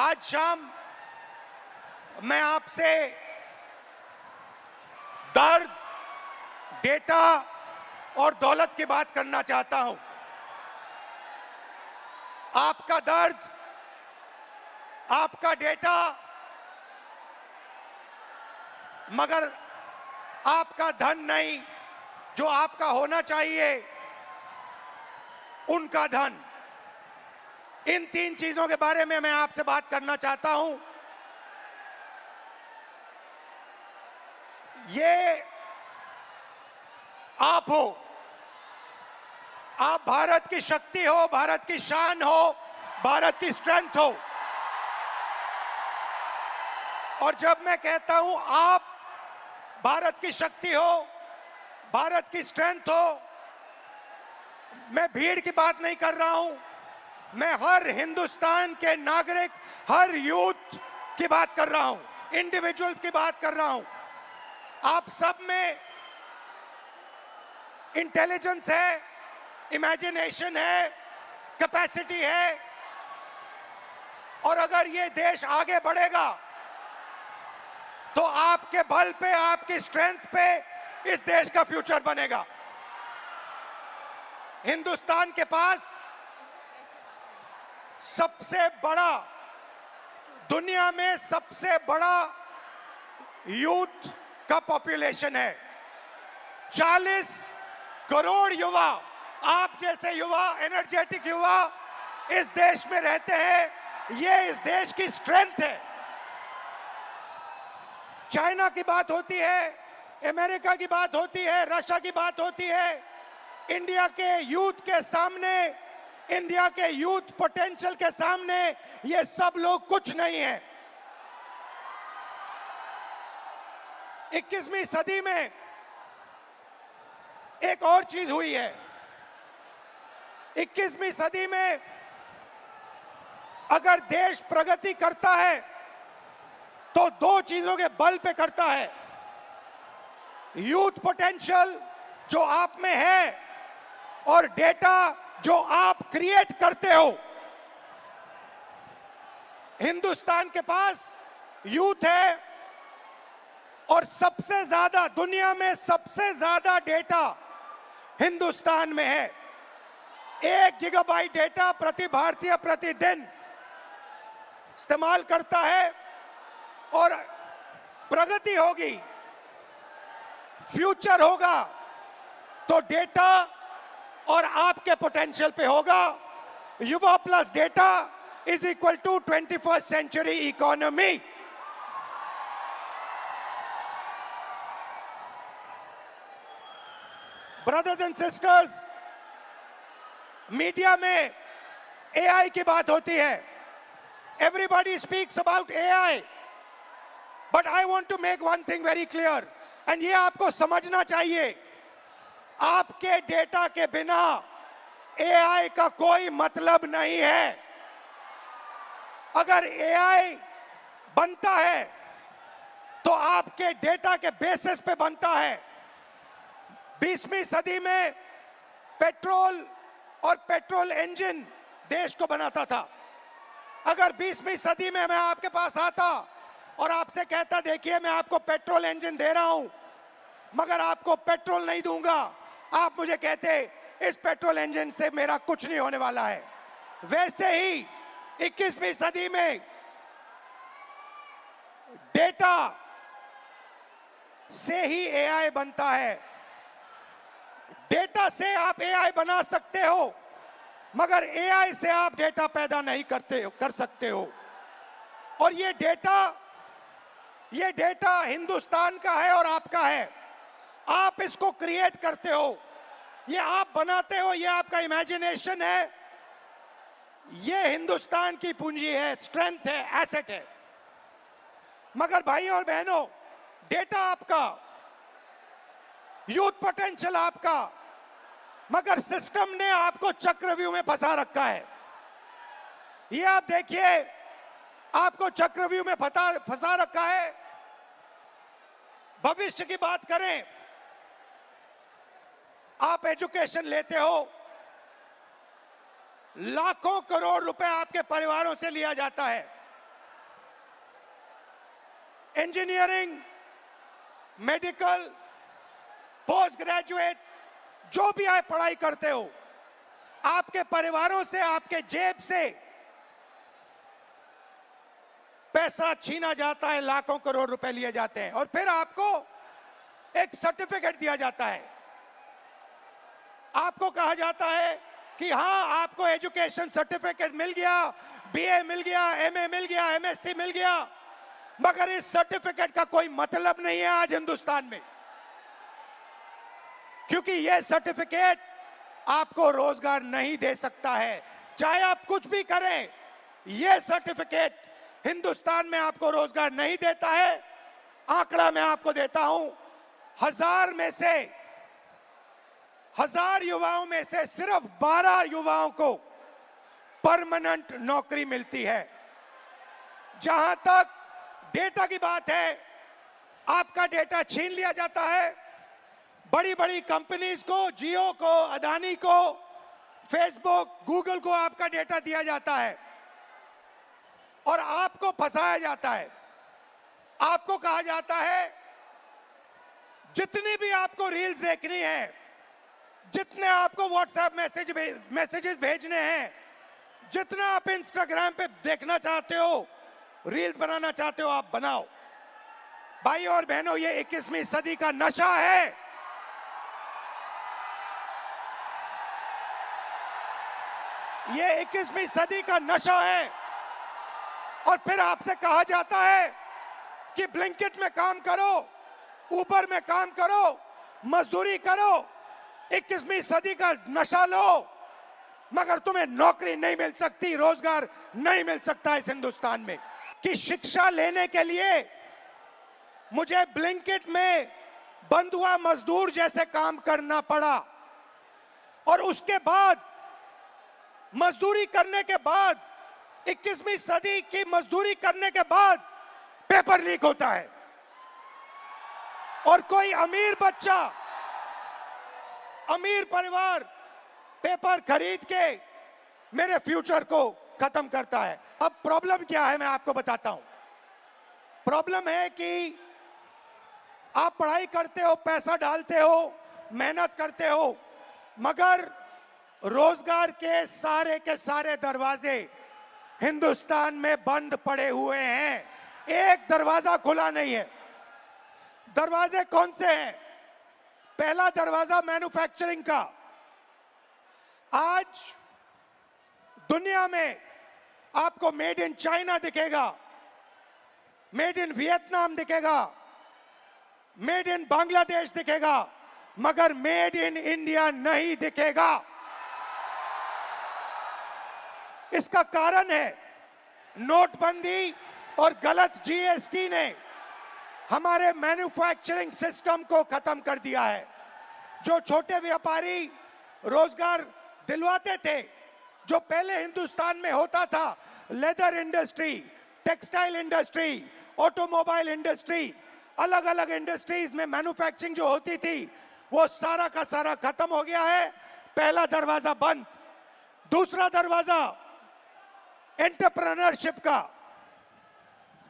आज शाम मैं आपसे दर्द, डेटा और दौलत की बात करना चाहता हूं। आपका दर्द, आपका डेटा, मगर आपका धन नहीं, जो आपका होना चाहिए, उनका धन। इन तीन चीजों के बारे में मैं आपसे बात करना चाहता हूं। ये आप हो, आप भारत की शक्ति हो, भारत की शान हो, भारत की स्ट्रेंथ हो। और जब मैं कहता हूं आप भारत की शक्ति हो, भारत की स्ट्रेंथ हो, मैं भीड़ की बात नहीं कर रहा हूं, मैं हर हिंदुस्तान के नागरिक, हर यूथ की बात कर रहा हूं, इंडिविजुअल्स की बात कर रहा हूं। आप सब में इंटेलिजेंस है, इमेजिनेशन है, कैपेसिटी है, और अगर ये देश आगे बढ़ेगा तो आपके बल पे, आपकी स्ट्रेंथ पे इस देश का फ्यूचर बनेगा। हिंदुस्तान के पास सबसे बड़ा, दुनिया में सबसे बड़ा यूथ का पॉपुलेशन है। 40 करोड़ युवा, आप जैसे युवा, एनर्जेटिक युवा इस देश में रहते हैं। ये इस देश की स्ट्रेंथ है। चाइना की बात होती है, अमेरिका की बात होती है, रशिया की बात होती है, इंडिया के यूथ के सामने, इंडिया के यूथ पोटेंशियल के सामने ये सब लोग कुछ नहीं है। 21वीं सदी में एक और चीज हुई है। 21वीं सदी में अगर देश प्रगति करता है तो दो चीजों के बल पे करता है। यूथ पोटेंशियल जो आप में है और डेटा जो आप क्रिएट करते हो। हिंदुस्तान के पास यूथ है और सबसे ज्यादा, दुनिया में सबसे ज्यादा डेटा हिंदुस्तान में है। 1 गीगाबाइट डेटा प्रति भारतीय प्रतिदिन इस्तेमाल करता है। और प्रगति होगी, फ्यूचर होगा तो डेटा और आपके पोटेंशियल पे होगा। युवा plus data is equal to 21st century economy. Brothers and sisters, media में एआई की बात होती है। Everybody speaks about AI, but I want to make one thing very clear, and ये आपको समझना चाहिए। आपके डेटा के बिना एआई का कोई मतलब नहीं है। अगर एआई बनता है तो आपके डेटा के बेसिस पे बनता है। 20वीं सदी में पेट्रोल और पेट्रोल इंजन देश को बनाता था। अगर 20वीं सदी में मैं आपके पास आता और आपसे कहता, देखिए मैं आपको पेट्रोल इंजन दे रहा हूं, मगर आपको पेट्रोल नहीं दूंगा, आप मुझे कहते इस पेट्रोल इंजन से मेरा कुछ नहीं होने वाला है। वैसे ही 21वीं सदी में डेटा से ही एआई बनता है। डेटा से आप एआई बना सकते हो, मगर एआई से आप डेटा पैदा नहीं कर सकते हो। और ये डेटा हिंदुस्तान का है और आपका है। आप इसको क्रिएट करते हो, ये आप बनाते हो, ये आपका इमेजिनेशन है, ये हिंदुस्तान की पूंजी है, स्ट्रेंथ है, एसेट है। मगर भाई और बहनों, डेटा आपका, यूथ पोटेंशियल आपका, मगर सिस्टम ने आपको चक्रव्यूह में फंसा रखा है। ये आप देखिए, आपको चक्रव्यूह में फंसा रखा है। भविष्य की बात करें, आप एजुकेशन लेते हो, लाखों करोड़ रुपए आपके परिवारों से लिया जाता है। इंजीनियरिंग, मेडिकल, पोस्ट ग्रेजुएट, जो भी आप पढ़ाई करते हो, आपके परिवारों से, आपके जेब से पैसा छीना जाता है, लाखों करोड़ रुपए लिए जाते हैं और फिर आपको एक सर्टिफिकेट दिया जाता है। आपको कहा जाता है कि हां, आपको एजुकेशन सर्टिफिकेट मिल गया, बीए मिल गया, एमए मिल गया, एमएससी मिल गया, मगर इस सर्टिफिकेट का कोई मतलब नहीं है आज हिंदुस्तान में, क्योंकि यह सर्टिफिकेट आपको रोजगार नहीं दे सकता है। चाहे आप कुछ भी करें, यह सर्टिफिकेट हिंदुस्तान में आपको रोजगार नहीं देता है। आंकड़ा मैं आपको देता हूं, 1000 युवाओं में से सिर्फ 12 युवाओं को परमानेंट नौकरी मिलती है। जहां तक डेटा की बात है, आपका डेटा छीन लिया जाता है। बड़ी बड़ी कंपनीज को, जियो को, अदानी को, फेसबुक, गूगल को आपका डेटा दिया जाता है और आपको फंसाया जाता है। आपको कहा जाता है जितनी भी आपको रील्स देखनी है, जितने आपको व्हाट्सएप मैसेजेस भेजने हैं, जितना आप इंस्टाग्राम पे देखना चाहते हो, रील्स बनाना चाहते हो, आप बनाओ। भाई और बहनों, ये 21वीं सदी का नशा है। ये 21वीं सदी का नशा है। और फिर आपसे कहा जाता है कि ब्लिंकिट में काम करो, ऊबर में काम करो, मजदूरी करो, 21वीं सदी का नशा लो, मगर तुम्हें नौकरी नहीं मिल सकती, रोजगार नहीं मिल सकता इस हिंदुस्तान में। कि शिक्षा लेने के लिए मुझे ब्लिंकिट में बंधुआ मजदूर जैसे काम करना पड़ा और उसके बाद, मजदूरी करने के बाद, 21वीं सदी की मजदूरी करने के बाद पेपर लीक होता है और कोई अमीर बच्चा, अमीर परिवार पेपर खरीद के मेरे फ्यूचर को खत्म करता है। अब प्रॉब्लम क्या है, मैं आपको बताता हूं। प्रॉब्लम है कि आप पढ़ाई करते हो, पैसा डालते हो, मेहनत करते हो, मगर रोजगार के सारे दरवाजे हिंदुस्तान में बंद पड़े हुए हैं। एक दरवाजा खुला नहीं है। दरवाजे कौन से हैं? पहला दरवाजा मैन्युफैक्चरिंग का। आज दुनिया में आपको मेड इन चाइना दिखेगा, मेड इन वियतनाम दिखेगा, मेड इन बांग्लादेश दिखेगा, मगर मेड इन इंडिया नहीं दिखेगा। इसका कारण है नोटबंदी और गलत जीएसटी ने हमारे मैन्युफैक्चरिंग सिस्टम को खत्म कर दिया है। जो छोटे व्यापारी रोजगार दिलवाते थे, जो पहले हिंदुस्तान में होता था, leather industry, textile industry, automobile industry, अलग अलग इंडस्ट्रीज में मैन्युफैक्चरिंग जो होती थी, वो सारा का सारा खत्म हो गया है। पहला दरवाजा बंद। दूसरा दरवाजा एंटरप्रेन्योरशिप का,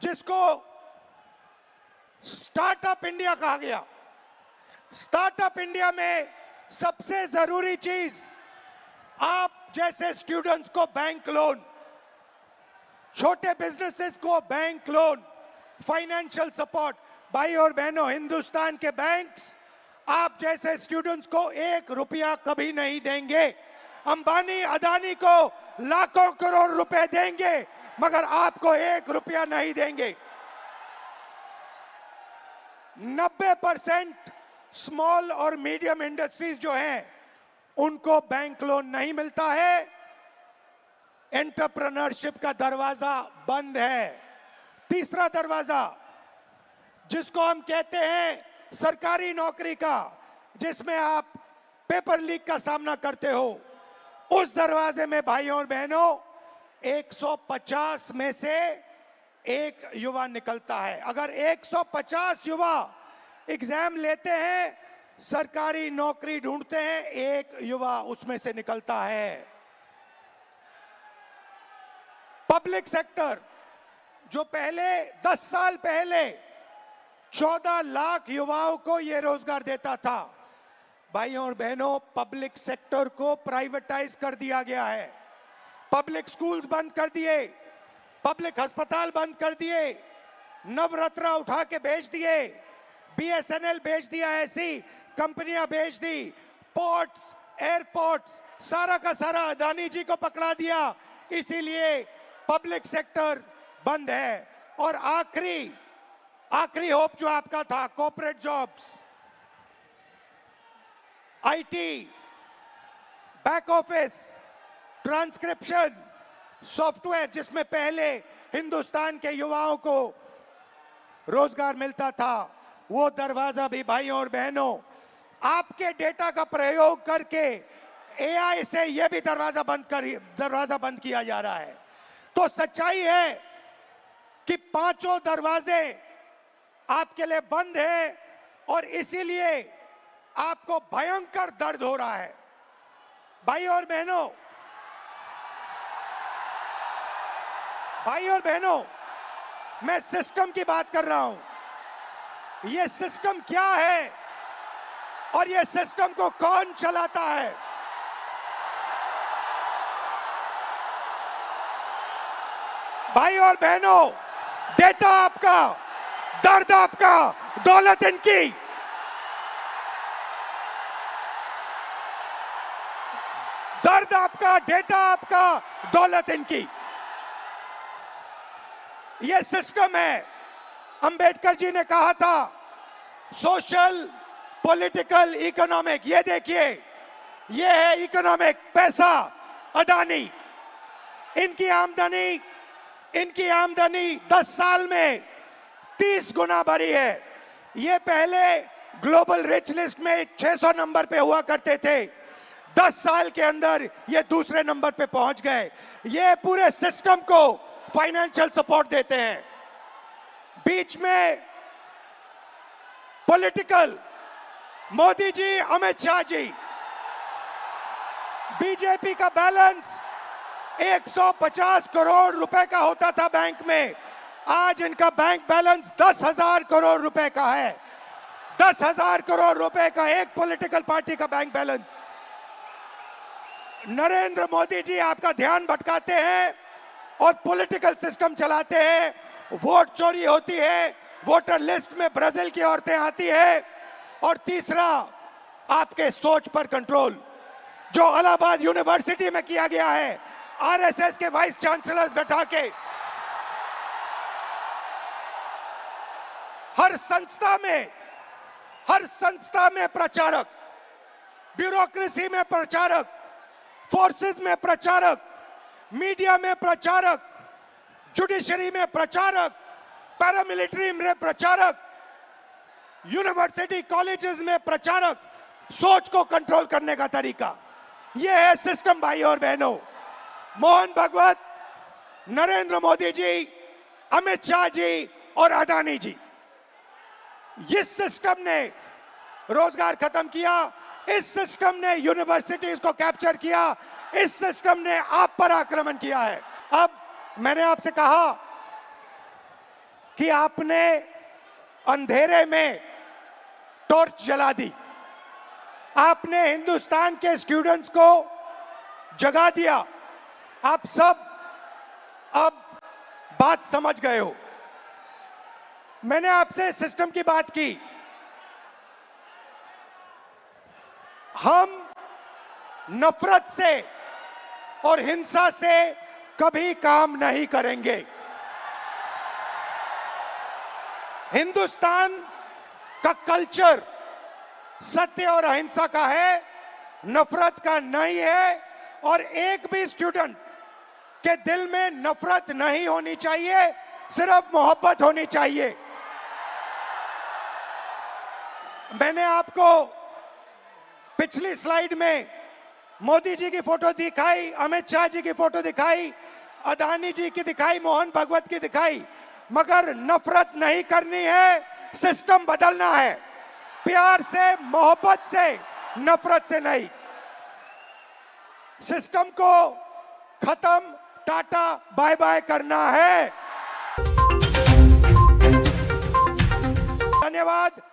जिसको स्टार्टअप इंडिया कहा गया। स्टार्टअप इंडिया में सबसे जरूरी चीज, आप जैसे स्टूडेंट्स को बैंक लोन, छोटे बिजनेसेस को बैंक लोन, फाइनेंशियल सपोर्ट। भाई और बहनों, हिंदुस्तान के बैंक्स आप जैसे स्टूडेंट्स को 1 रुपया कभी नहीं देंगे। अंबानी, अदानी को लाखों करोड़ रुपए देंगे, मगर आपको 1 रुपया नहीं देंगे। 90% स्मॉल और मीडियम इंडस्ट्रीज जो हैं, उनको बैंक लोन नहीं मिलता है। एंटरप्रेन्योरशिप का दरवाजा बंद है। तीसरा दरवाजा, जिसको हम कहते हैं सरकारी नौकरी का, जिसमें आप पेपर लीक का सामना करते हो, उस दरवाजे में भाइयों और बहनों 150 में से एक युवा निकलता है। अगर 150 युवा एग्जाम लेते हैं, सरकारी नौकरी ढूंढते हैं, एक युवा उसमें से निकलता है। पब्लिक सेक्टर, जो पहले 10 साल पहले 14 लाख युवाओं को यह रोजगार देता था। भाइयों और बहनों, पब्लिक सेक्टर को प्राइवेटाइज कर दिया गया है। पब्लिक स्कूल्स बंद कर दिए, पब्लिक अस्पताल बंद कर दिए, नवरत्न उठा के बेच दिए, बीएसएनएल बेच दिया, ऐसी कंपनियां बेच दी, पोर्ट्स, एयरपोर्ट्स, सारा का सारा अदानी जी को पकड़ा दिया। इसीलिए पब्लिक सेक्टर बंद है। और आखिरी होप जो आपका था, corporate jobs, IT, back office, transcription, software, जिसमें पहले हिंदुस्तान के युवाओं को रोजगार मिलता था, वो दरवाजा भी भाइयों और बहनों आपके डेटा का प्रयोग करके एआई से यह भी दरवाजा बंद किया जा रहा है। तो सच्चाई है कि पांचों दरवाजे आपके लिए बंद हैं और इसीलिए आपको भयंकर दर्द हो रहा है। भाइयों और बहनों, मैं सिस्टम की बात कर रहा हूं। यह सिस्टम क्या है और यह सिस्टम को कौन चलाता है? भाइयों और बहनों, डेटा आपका, दर्द आपका, दौलत इनकी। दर्द आपका, डेटा आपका, दौलत इनकी। यह सिस्टम है। अंबेडकर जी ने कहा था सोशल, पॉलिटिकल, इकोनॉमिक। ये देखिए, ये है इकोनॉमिक, पैसा, अदानी। इनकी आमदनी 10 साल में 30 गुना बढ़ी है। ये पहले ग्लोबल रिच लिस्ट में 600 नंबर पे हुआ करते थे, 10 साल के अंदर ये दूसरे नंबर पे पहुंच गए। ये पूरे सिस्टम को फाइनेंशियल सपोर्ट देते हैं। बीच में पॉलिटिकल, मोदी जी, अमित शाह जी। बीजेपी का बैलेंस 150 करोड़ रुपए का होता था बैंक में, आज इनका बैंक बैलेंस 10,000 करोड़ रुपए का है। 10,000 करोड़ रुपए का एक पॉलिटिकल पार्टी का बैंक बैलेंस। नरेंद्र मोदी जी आपका ध्यान भटकाते हैं और पॉलिटिकल सिस्टम चलाते हैं। वोट चोरी होती है, वोटर लिस्ट में ब्राजील की औरतें आती है। और तीसरा, आपके सोच पर कंट्रोल, जो इलाहाबाद यूनिवर्सिटी में किया गया है, आरएसएस के वाइस चांसलर्स बैठा के हर संस्था में प्रचारक, ब्यूरोक्रेसी में प्रचारक, फोर्सेस में प्रचारक, मीडिया में प्रचारक, जुडिशरी में प्रचारक, पैरामिलिट्री में प्रचारक, यूनिवर्सिटी कॉलेजेस में प्रचारक। सोच को कंट्रोल करने का तरीका यह है सिस्टम। भाई और बहनों, मोहन भागवत, नरेंद्र मोदी जी, अमित शाह जी और अदानी जी, इस सिस्टम ने रोजगार खत्म किया। इस सिस्टम ने यूनिवर्सिटीज को कैप्चर किया। इस सिस्टम ने आप पर आक्रमण किया है। अब मैंने आपसे कहा कि आपने अंधेरे में टॉर्च जला दी, आपने हिंदुस्तान के स्टूडेंट्स को जगा दिया। आप सब अब बात समझ गए हो। मैंने आपसे सिस्टम की बात की। हम नफरत से और हिंसा से कभी काम नहीं करेंगे। हिंदुस्तान का कल्चर सत्य और अहिंसा का है, नफरत का नहीं है। और एक भी स्टूडेंट के दिल में नफरत नहीं होनी चाहिए, सिर्फ मोहब्बत होनी चाहिए। मैंने आपको पिछली स्लाइड में मोदी जी की फोटो दिखाई, अमित शाह जी की फोटो दिखाई, अदानी जी की दिखाई, मोहन भागवत की दिखाई, मगर नफरत नहीं करनी है, सिस्टम बदलना है। प्यार से, मोहब्बत से, नफरत से नहीं। सिस्टम को खत्म, टाटा बाय बाय करना है। धन्यवाद।